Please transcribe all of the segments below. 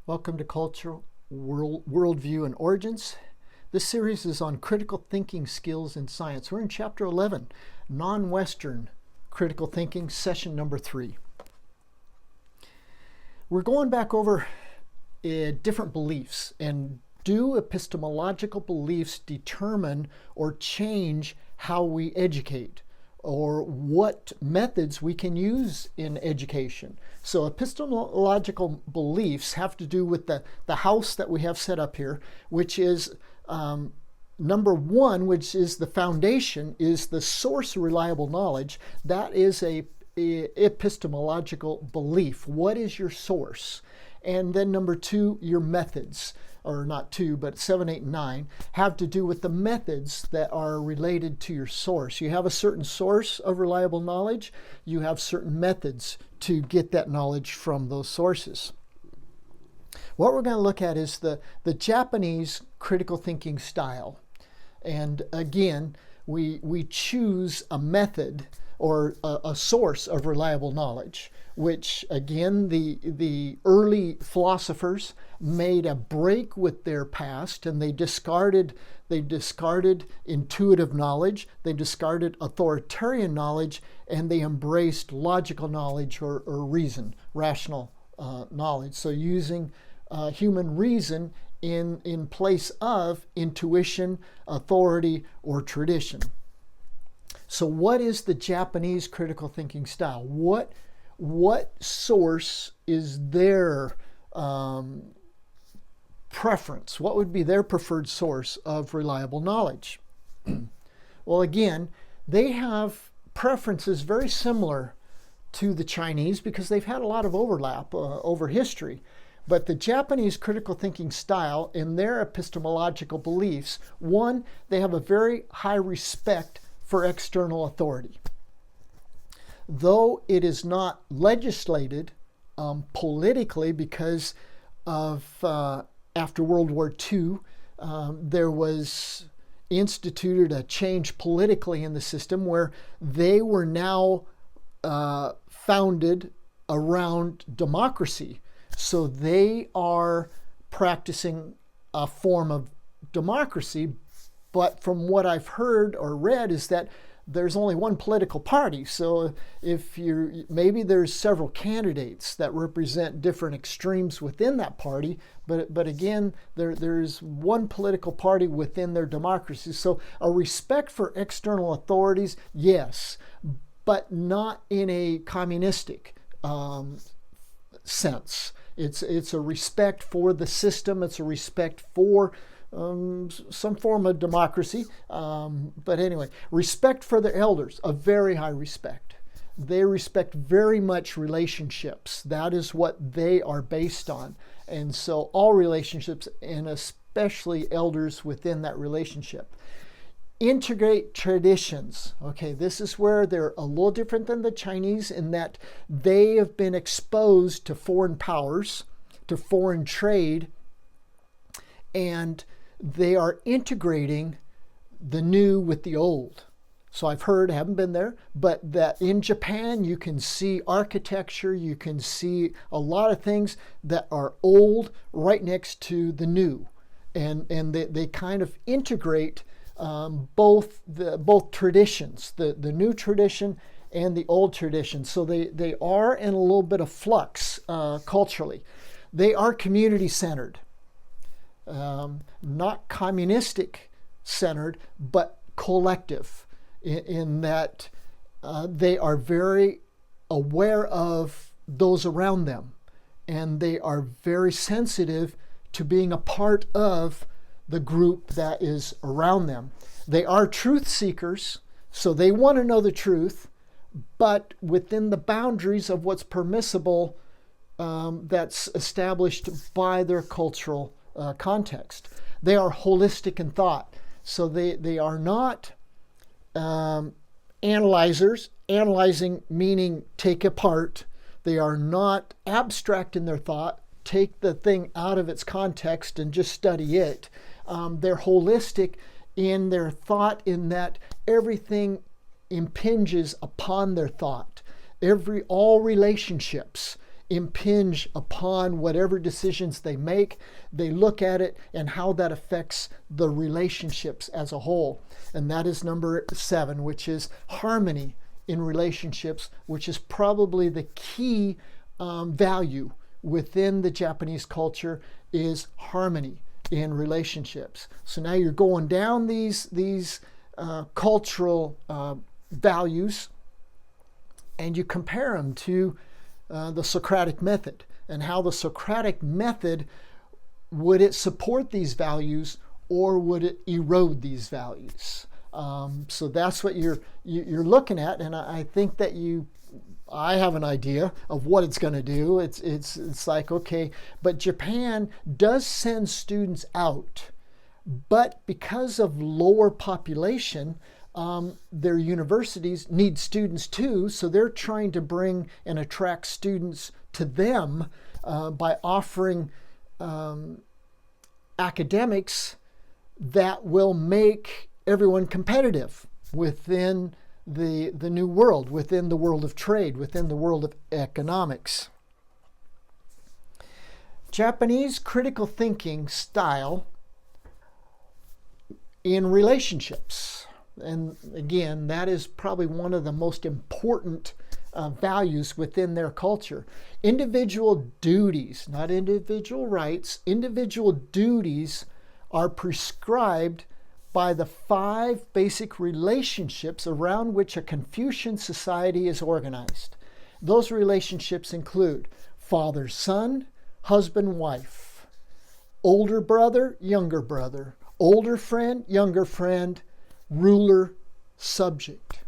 Welcome to Cultural Worldview and Origins. This series is on critical thinking skills in science. We're in Chapter 11, Non-Western Critical Thinking, Session number 3. We're going back over different beliefs, and do epistemological beliefs determine or change how we educate, or what methods we can use in education? So epistemological beliefs have to do with the house that we have set up here, which is number one, which is the foundation, is the source of reliable knowledge. That is a epistemological belief. What is your source? And then number two, your methods, or not two, but 7, 8, and 9, have to do with the methods that are related to your source. You have a certain source of reliable knowledge. You have certain methods to get that knowledge from those sources. What we're going to look at is the Japanese critical thinking style. And again, we choose a method or a source of reliable knowledge, which again, the early philosophers made a break with their past, and they discarded intuitive knowledge, they discarded authoritarian knowledge, and they embraced logical knowledge or reason, rational knowledge. So using human reason in place of intuition, authority, or tradition. So what is the Japanese critical thinking style? What source is their preference? What would be their preferred source of reliable knowledge? Well, again, they have preferences very similar to the Chinese because they've had a lot of overlap over history. But the Japanese critical thinking style, in their epistemological beliefs, one, they have a very high respect for external authority. Though it is not legislated politically because of, after World War II, there was instituted a change politically in the system where they were now founded around democracy. So they are practicing a form of democracy, but from what I've heard or read is that there's only one political party. So if maybe there's several candidates that represent different extremes within that party, but again, there's one political party within their democracy. So a respect for external authorities, yes, but not in a communistic sense. It's a respect for the system. It's a respect for some form of democracy. But anyway, respect for their elders, a very high respect. They respect very much relationships. That is what they are based on. And so all relationships, and especially elders within that relationship. Integrate traditions. Okay, this is where they're a little different than the Chinese in that they have been exposed to foreign powers, to foreign trade, and they are integrating the new with the old. So I've heard, I haven't been there, but that in Japan you can see architecture, you can see a lot of things that are old right next to the new. And they kind of integrate both traditions, the new tradition and the old tradition. So they are in a little bit of flux culturally. They are community centered, not communistic centered, but collective in that they are very aware of those around them, and they are very sensitive to being a part of the group that is around them. They are truth seekers, so they want to know the truth, but within the boundaries of what's permissible, that's established by their cultural context. They are holistic in thought, so they are not analyzers, analyzing meaning take apart. They are not abstract in their thought, take the thing out of its context and just study it. They're holistic in their thought in that everything impinges upon their thought. All relationships impinge upon whatever decisions they make. They look at it and how that affects the relationships as a whole. And that is number 7, which is harmony in relationships, which is probably the key value within the Japanese culture, is harmony in relationships. So now you're going down these cultural values, and you compare them to the Socratic method, and how the Socratic method, would it support these values or would it erode these values? So that's what you're looking at, and I think that I have an idea of what it's going to do. It's like, okay, but Japan does send students out, but because of lower population, their universities need students too, so they're trying to bring and attract students to them by offering academics that will make everyone competitive within the new world, within the world of trade, within the world of economics. Japanese critical thinking style in relationships. And again, that is probably one of the most important values within their culture. Individual duties, not individual rights, individual duties are prescribed by the 5 basic relationships around which a Confucian society is organized. Those relationships include father-son, husband-wife, older brother, younger brother, older friend, younger friend, ruler, subject.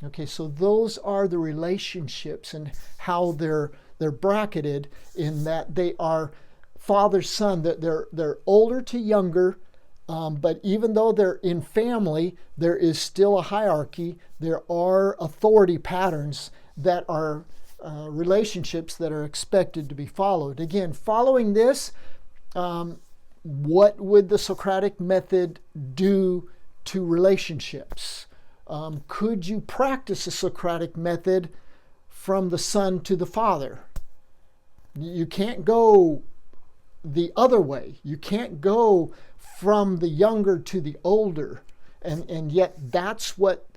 Okay, so those are the relationships and how they're bracketed, in that they are father-son. They're older to younger, but even though they're in family, there is still a hierarchy. There are authority patterns that are relationships that are expected to be followed. Again, following this, what would the Socratic method do to relationships? Could you practice a Socratic method from the son to the father? You can't go the other way. You can't go from the younger to the older. And yet that's what,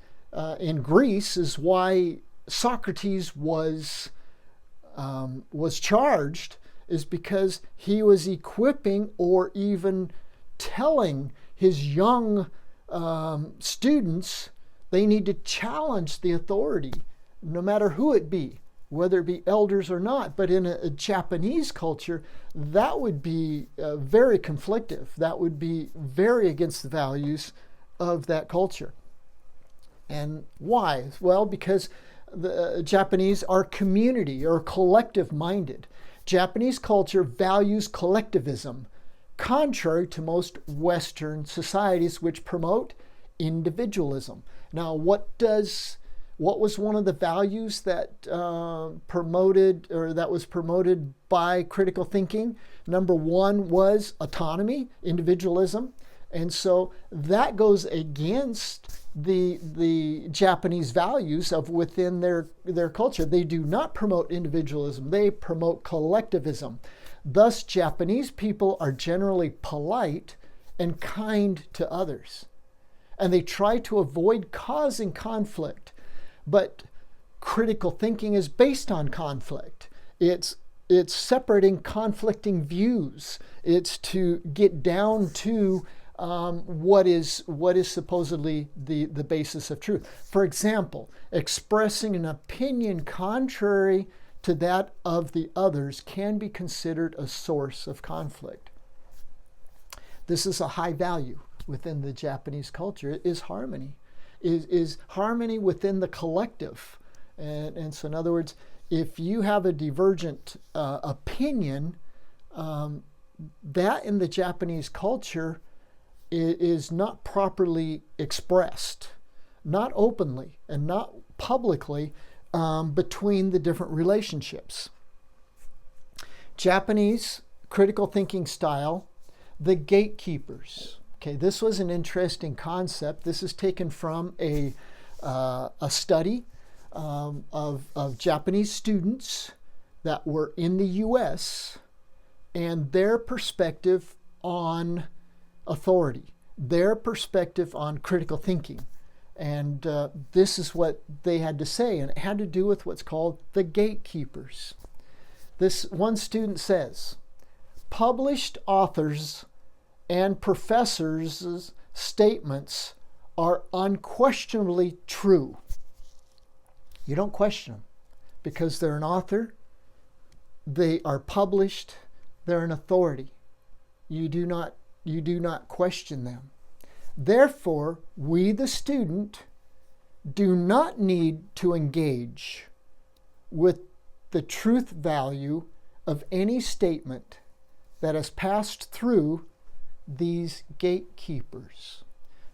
in Greece, is why Socrates was charged, is because he was equipping or even telling his young students they need to challenge the authority, no matter who it be, whether it be elders or not. But in a Japanese culture, that would be very conflictive. That would be very against the values of that culture. And why? Well, because the Japanese are community or collective minded. Japanese culture values collectivism, contrary to most Western societies which promote individualism. Now, what was one of the values that was promoted by critical thinking? Number 1 was autonomy, individualism. And so that goes against the Japanese values of within their culture. They do not promote individualism. They promote collectivism. Thus, Japanese people are generally polite and kind to others. And they try to avoid causing conflict. But critical thinking is based on conflict. It's separating conflicting views. It's to get down to what is supposedly the basis of truth. For example, expressing an opinion contrary to that of the others can be considered a source of conflict. This is a high value within the Japanese culture, is harmony. Is harmony within the collective. And so in other words, if you have a divergent opinion, that in the Japanese culture is not properly expressed, not openly and not publicly, between the different relationships. Japanese critical thinking style, the gatekeepers. Okay, this was an interesting concept. This is taken from a study of Japanese students that were in the U.S. and their perspective on authority, their perspective on critical thinking. And this is what they had to say, and it had to do with what's called the gatekeepers. This one student says, published authors and professors' statements are unquestionably true. You don't question them because they're an author, they are published, they're an authority. You do not question them. Therefore, we, the student, do not need to engage with the truth value of any statement that has passed through these gatekeepers.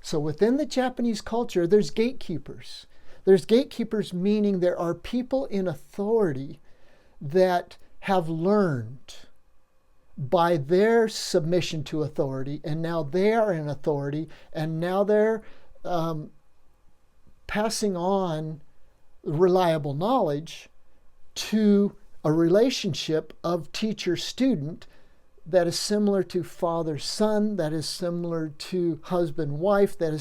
So within the Japanese culture, there's gatekeepers. There's gatekeepers, meaning there are people in authority that have learned by their submission to authority, and now they are in authority, and now they're passing on reliable knowledge to a relationship of teacher-student that is similar to father-son, that is similar to husband-wife, that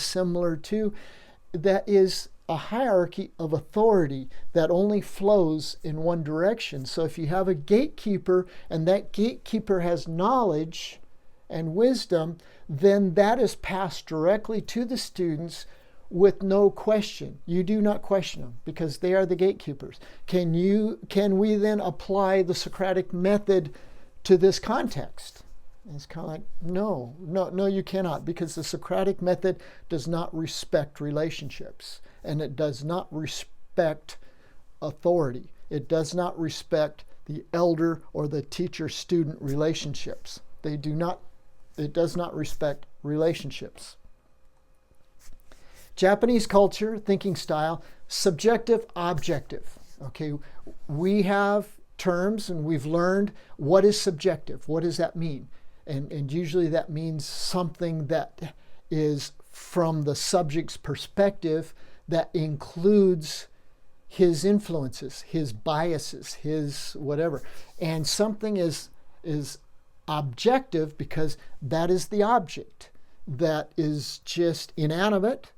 is a hierarchy of authority that only flows in one direction. So if you have a gatekeeper and that gatekeeper has knowledge and wisdom, then that is passed directly to the students with no question. You do not question them because they are the gatekeepers. Can we then apply the Socratic method to this context? And it's kind of like, no, you cannot, because the Socratic method does not respect relationships, and it does not respect authority. It does not respect the elder or the teacher-student relationships. It does not respect relationships. Japanese culture, thinking style, subjective, objective. Okay, we have terms and we've learned what is subjective. What does that mean? And usually that means something that is from the subject's perspective that includes his influences, his biases, his whatever. And something is objective because that is the object that is just inanimate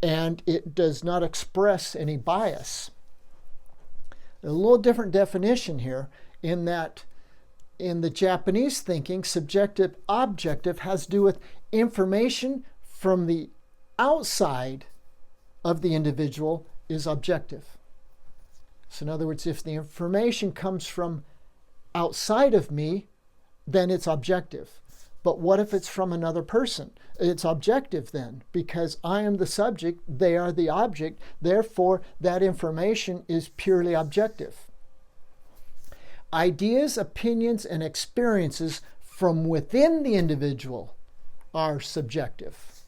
and it does not express any bias. A little different definition here in that in the Japanese thinking, subjective, objective has to do with information from the outside of the individual is objective. So in other words, if the information comes from outside of me, then it's objective. But what if it's from another person? It's objective then, because I am the subject, they are the object, therefore that information is purely objective. Ideas, opinions, and experiences from within the individual are subjective.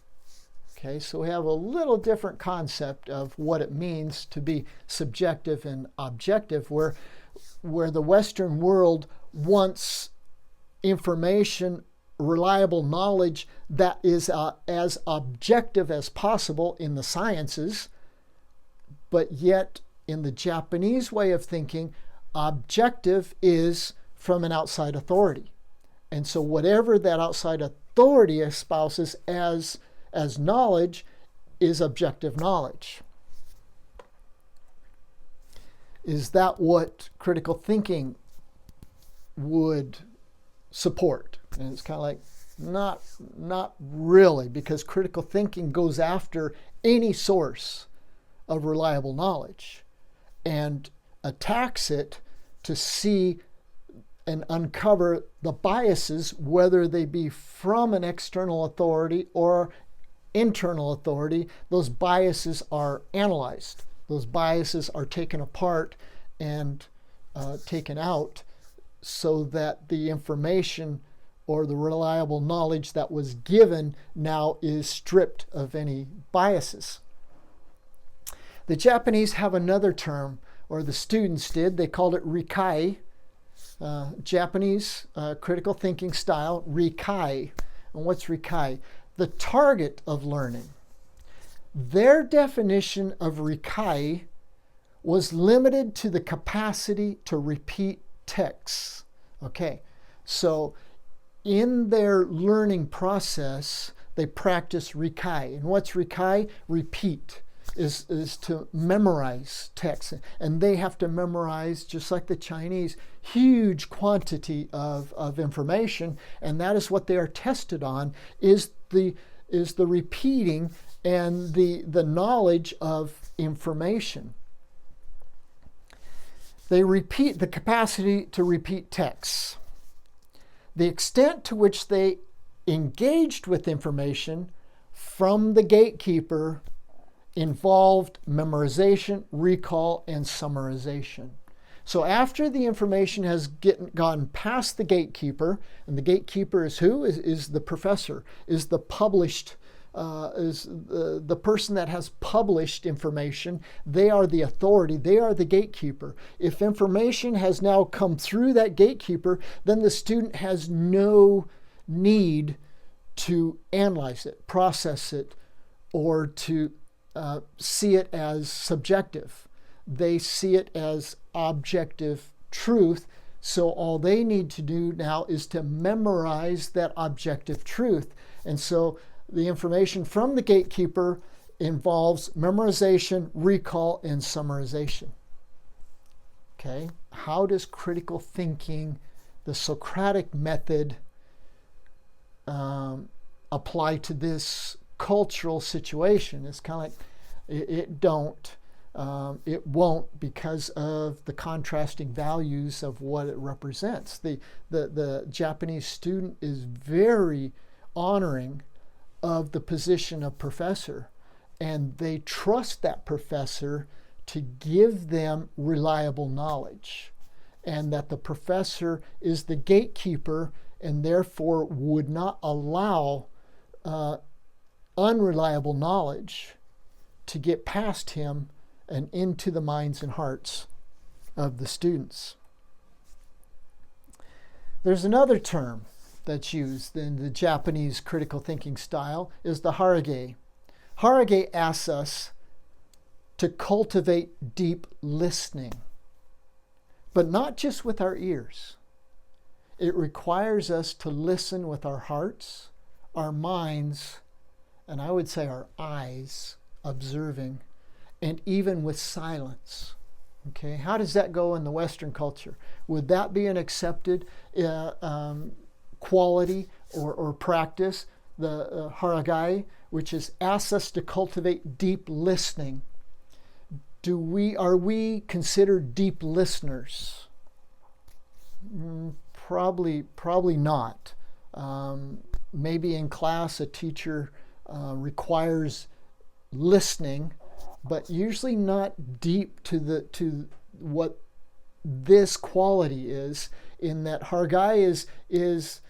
Okay, so we have a little different concept of what it means to be subjective and objective, where the Western world wants information, reliable knowledge that is as objective as possible in the sciences, but yet in the Japanese way of thinking, objective is from an outside authority. And so whatever that outside authority espouses as knowledge is objective knowledge. Is that what critical thinking would support? And it's kind of like, not really, because critical thinking goes after any source of reliable knowledge and attacks it to see and uncover the biases, whether they be from an external authority or internal authority. Those biases are analyzed. Those biases are taken apart and taken out so that the information or the reliable knowledge that was given now is stripped of any biases. The Japanese have another term, or the students did. They called it rikai. Japanese critical thinking style, rikai. And what's rikai? The target of learning. Their definition of rikai was limited to the capacity to repeat texts. Okay, so in their learning process, they practice Rikai. And what's Rikai? Repeat. Is to memorize text. And they have to memorize, just like the Chinese, huge quantity of information. And that is what they are tested on, is the repeating and the knowledge of information. They repeat the capacity to repeat texts. The extent to which they engaged with information from the gatekeeper involved memorization, recall, and summarization. So after the information has gone past the gatekeeper, and the gatekeeper is who? Is the professor, is the published, is the person that has published information. They are the authority, they are the gatekeeper. If information has now come through that gatekeeper, then the student has no need to analyze it, process it, or to see it as subjective. They see it as objective truth. So all they need to do now is to memorize that objective truth. And so the information from the gatekeeper involves memorization, recall, and summarization. Okay, how does critical thinking, the Socratic method, apply to this cultural situation? It's kind of like it won't, because of the contrasting values of what it represents. The Japanese student is very honoring of the position of professor, and they trust that professor to give them reliable knowledge, and that the professor is the gatekeeper and therefore would not allow unreliable knowledge to get past him and into the minds and hearts of the students. There's another term that's used in the Japanese critical thinking style, is the harage. Harage asks us to cultivate deep listening, but not just with our ears. It requires us to listen with our hearts, our minds, and I would say our eyes, observing, and even with silence. Okay, how does that go in the Western culture? Would that be an accepted quality or practice? The haragai, which is asks us to cultivate deep listening. Are we considered deep listeners? Probably not. Maybe in class a teacher requires listening, but usually not deep to what this quality is. In that haragai is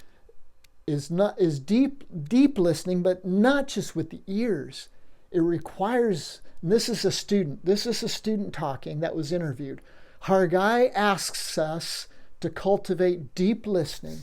deep listening, but not just with the ears. It requires. And this is a student talking that was interviewed. Haragai asks us to cultivate deep listening,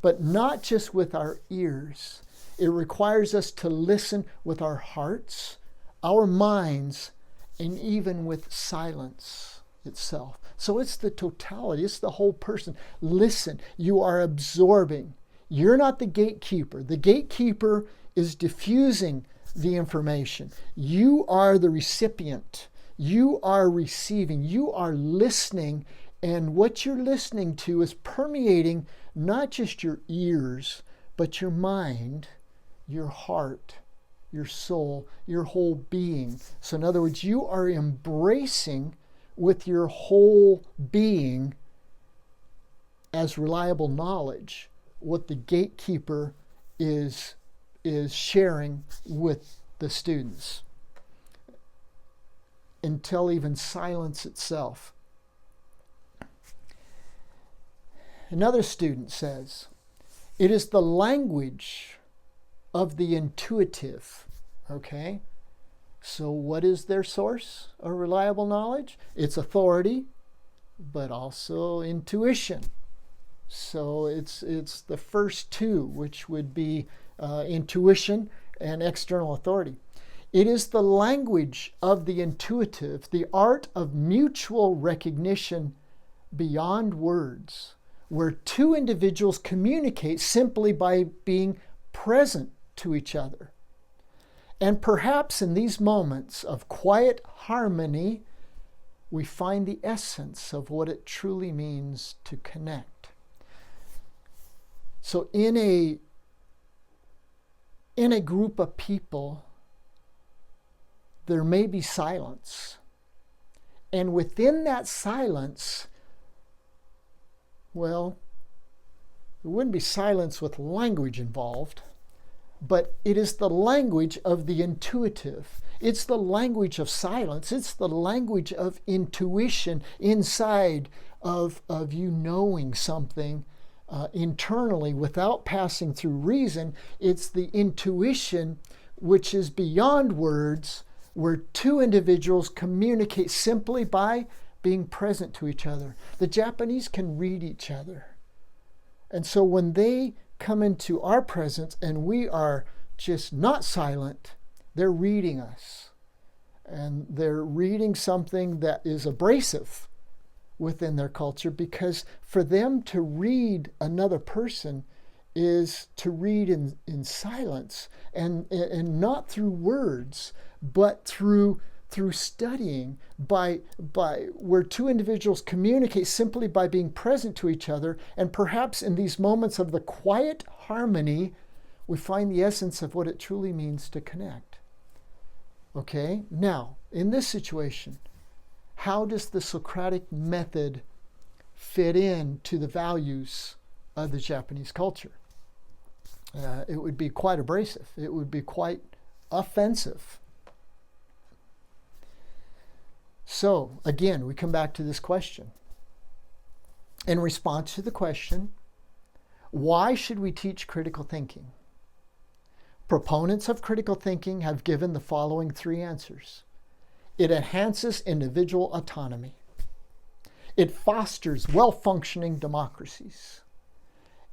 but not just with our ears. It requires us to listen with our hearts, our minds, and even with silence itself. So it's the totality, it's the whole person. Listen, you are absorbing. You're not the gatekeeper. The gatekeeper is diffusing the information. You are the recipient. You are receiving. You are listening. And what you're listening to is permeating not just your ears, but your mind, your heart, your soul, your whole being. So in other words, you are embracing with your whole being as reliable knowledge what the gatekeeper is sharing with the students, until even silence itself. Another student says, it is the language of the intuitive. Okay? So what is their source of reliable knowledge? It's authority, but also intuition. So it's the first two, which would be intuition and external authority. It is the language of the intuitive, the art of mutual recognition beyond words, where two individuals communicate simply by being present to each other. And perhaps in these moments of quiet harmony, we find the essence of what it truly means to connect. So in a group of people, there may be silence. And within that silence, well, there wouldn't be silence with language involved, but it is the language of the intuitive. It's the language of silence. It's the language of intuition inside of you knowing something internally without passing through reason. It's the intuition which is beyond words, where two individuals communicate simply by being present to each other. The Japanese can read each other. And so when they come into our presence and we are just not silent, they're reading us. And they're reading something that is abrasive within their culture, because for them to read another person is to read in silence and not through words, but through studying, by where two individuals communicate simply by being present to each other. And perhaps in these moments of the quiet harmony, we find the essence of what it truly means to connect. Okay, now in this situation, how does the Socratic method fit in to the values of the Japanese culture? It would be quite abrasive. It would be quite offensive. So again, we come back to this question. In response to the question, why should we teach critical thinking? Proponents of critical thinking have given the following three answers. It enhances individual autonomy. It fosters well-functioning democracies.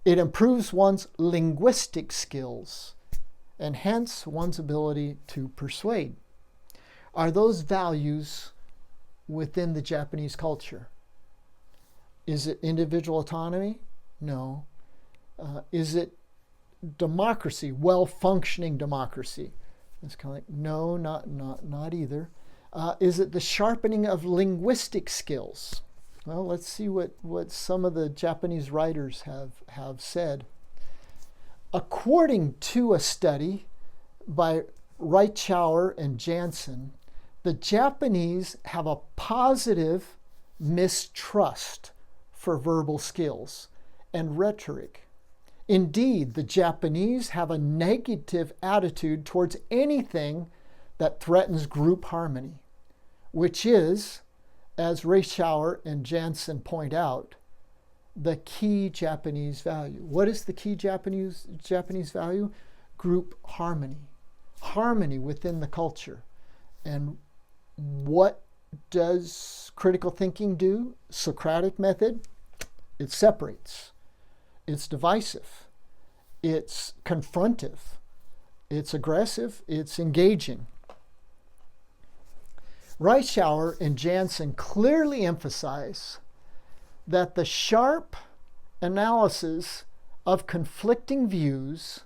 It improves one's linguistic skills and hence one's ability to persuade. Are those values within the Japanese culture? Is it individual autonomy? No. Is it democracy, well-functioning democracy? It's kind of like, no, not either. Is it the sharpening of linguistic skills? Well, let's see what some of the Japanese writers have said. According to a study by Reichauer and Jansen, the Japanese have a positive mistrust for verbal skills and rhetoric. Indeed, the Japanese have a negative attitude towards anything that threatens group harmony, which is, as Reichauer and Jansen point out, the key Japanese value. What is the key Japanese value? Group harmony. Harmony within the culture. And what does critical thinking do? Socratic method? It separates. It's divisive. It's confrontive. It's aggressive. It's engaging. Reichauer and Jansen clearly emphasize that the sharp analysis of conflicting views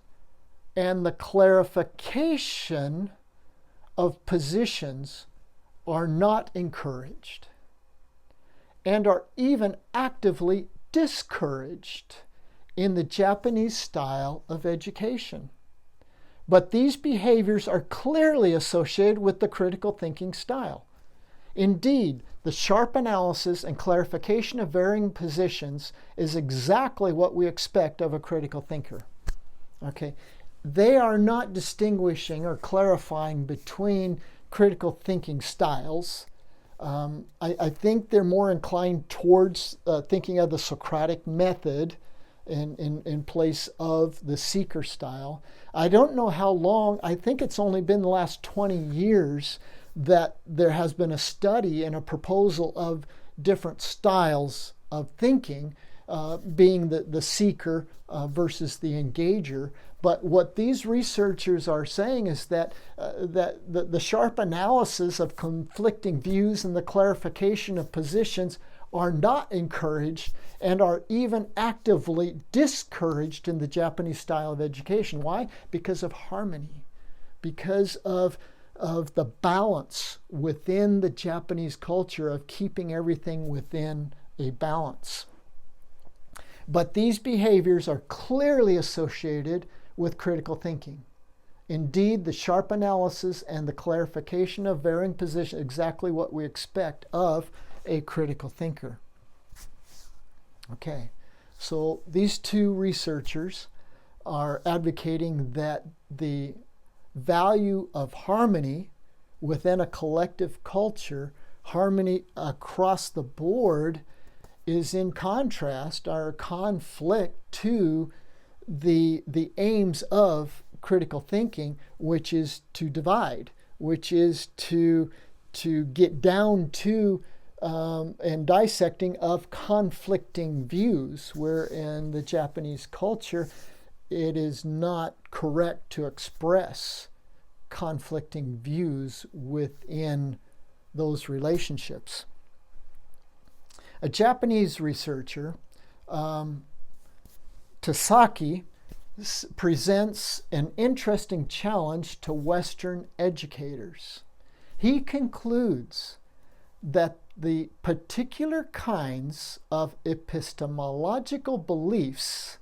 and the clarification of positions are not encouraged and are even actively discouraged in the Japanese style of education. But these behaviors are clearly associated with the critical thinking style. Indeed, the sharp analysis and clarification of varying positions is exactly what we expect of a critical thinker. Okay, they are not distinguishing or clarifying between critical thinking styles. I think they're more inclined towards thinking of the Socratic method in place of the seeker style. I don't know how long, I think it's only been the last 20 years that there has been a study and a proposal of different styles of thinking. being the seeker versus the engager. But what these researchers are saying is that the sharp analysis of conflicting views and the clarification of positions are not encouraged and are even actively discouraged in the Japanese style of education. Why? Because of harmony, because of the balance within the Japanese culture of keeping everything within a balance. But these behaviors are clearly associated with critical thinking. Indeed, the sharp analysis and the clarification of varying positions, exactly what we expect of a critical thinker. Okay, so these two researchers are advocating that the value of harmony within a collective culture, harmony across the board, is in contrast or conflict to the aims of critical thinking, which is to divide, which is to get down to and dissecting of conflicting views, where in the Japanese culture it is not correct to express conflicting views within those relationships. A Japanese researcher, Tasaki, presents an interesting challenge to Western educators. He concludes that the particular kinds of epistemological beliefs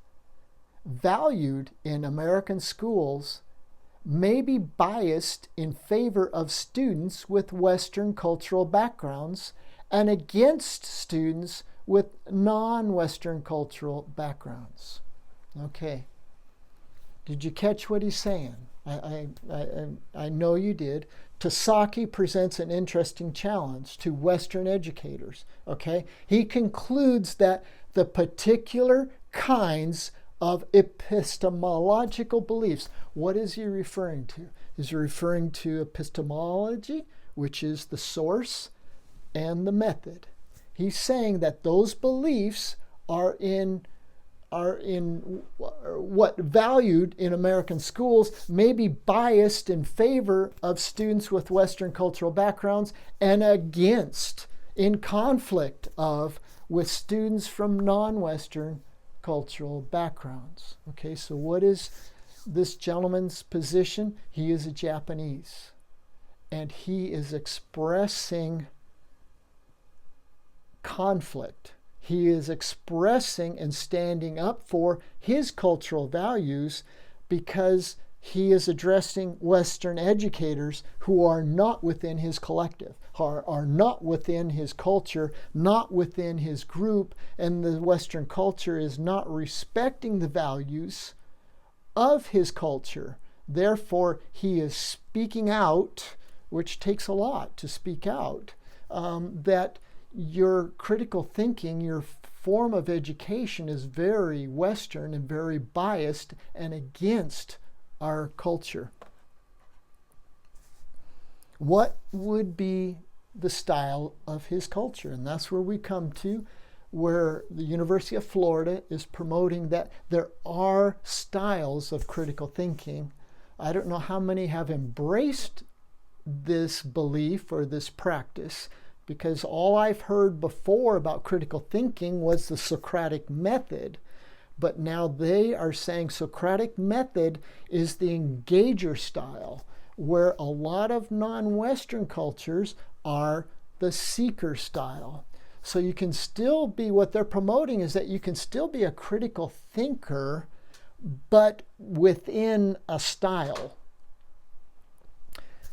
valued in American schools may be biased in favor of students with Western cultural backgrounds and against students with non-Western cultural backgrounds. Okay. Did you catch what he's saying? I know you did. Tasaki presents an interesting challenge to Western educators. Okay? He concludes that the particular kinds of epistemological beliefs, what is he referring to? Is he referring to epistemology, which is the source, and the method? He's saying that those beliefs are in what valued in American schools may be biased in favor of students with Western cultural backgrounds and against, in conflict with students from non-Western cultural backgrounds. Okay, so what is this gentleman's position? He is a Japanese, and he is expressing conflict. He is expressing and standing up for his cultural values because he is addressing Western educators who are not within his collective, are not within his culture, not within his group, and the Western culture is not respecting the values of his culture. Therefore, he is speaking out, which takes a lot to speak out, that your critical thinking, your form of education is very Western and very biased and against our culture. What would be the style of his culture? And that's where we come to, where the University of Florida is promoting that there are styles of critical thinking. I don't know how many have embraced this belief or this practice, because all I've heard before about critical thinking was the Socratic method. But now they are saying Socratic method is the engager style, where a lot of non-Western cultures are the seeker style. So you can still be, what they're promoting is that you can still be a critical thinker, but within a style.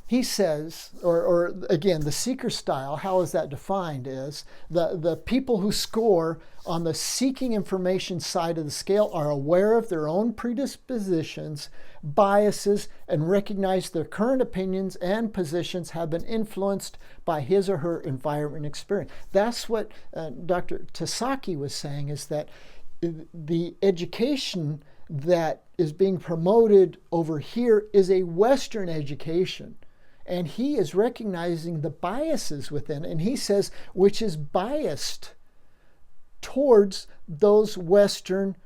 He says, or again, the seeker style, how is that defined? Is the people who score on the seeking information side of the scale are aware of their own predispositions, biases, and recognize their current opinions and positions have been influenced by his or her environment and experience. That's what Dr. Tasaki was saying, is that the education that is being promoted over here is a Western education. And he is recognizing the biases within, and he says, which is biased towards those Western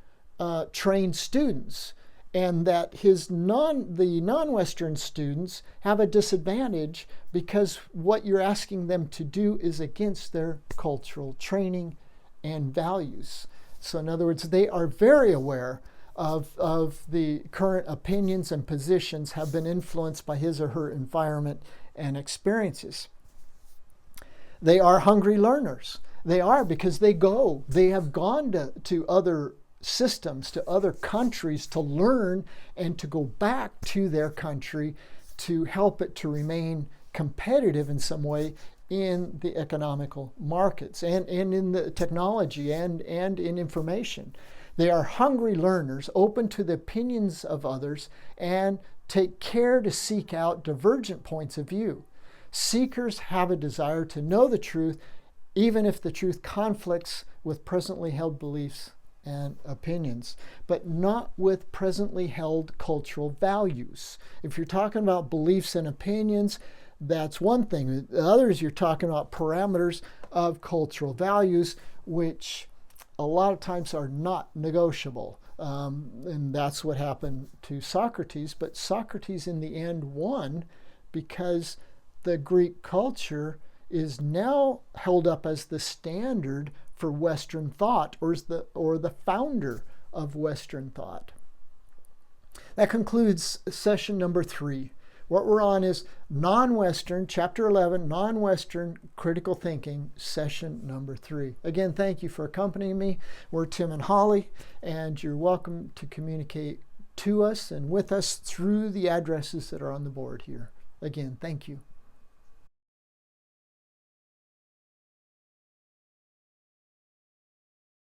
trained students, and that the non-Western students have a disadvantage because what you're asking them to do is against their cultural training and values. So in other words, they are very aware of the current opinions and positions have been influenced by his or her environment and experiences. They are hungry learners. They are, because they have gone to other systems, to other countries to learn and to go back to their country to help it to remain competitive in some way in the economical markets and in the technology and in information. They are hungry learners, open to the opinions of others, and take care to seek out divergent points of view. Seekers have a desire to know the truth, even if the truth conflicts with presently held beliefs and opinions, but not with presently held cultural values. If you're talking about beliefs and opinions, that's one thing. The others, you're talking about parameters of cultural values, which a lot of times are not negotiable. And that's what happened to Socrates. But Socrates in the end won because the Greek culture is now held up as the standard for Western thought, or the founder of Western thought. That concludes session number 3. What we're on is non-Western, chapter 11, non-Western critical thinking, session number 3. Again, thank you for accompanying me. We're Tim and Holly, and you're welcome to communicate to us and with us through the addresses that are on the board here. Again, thank you.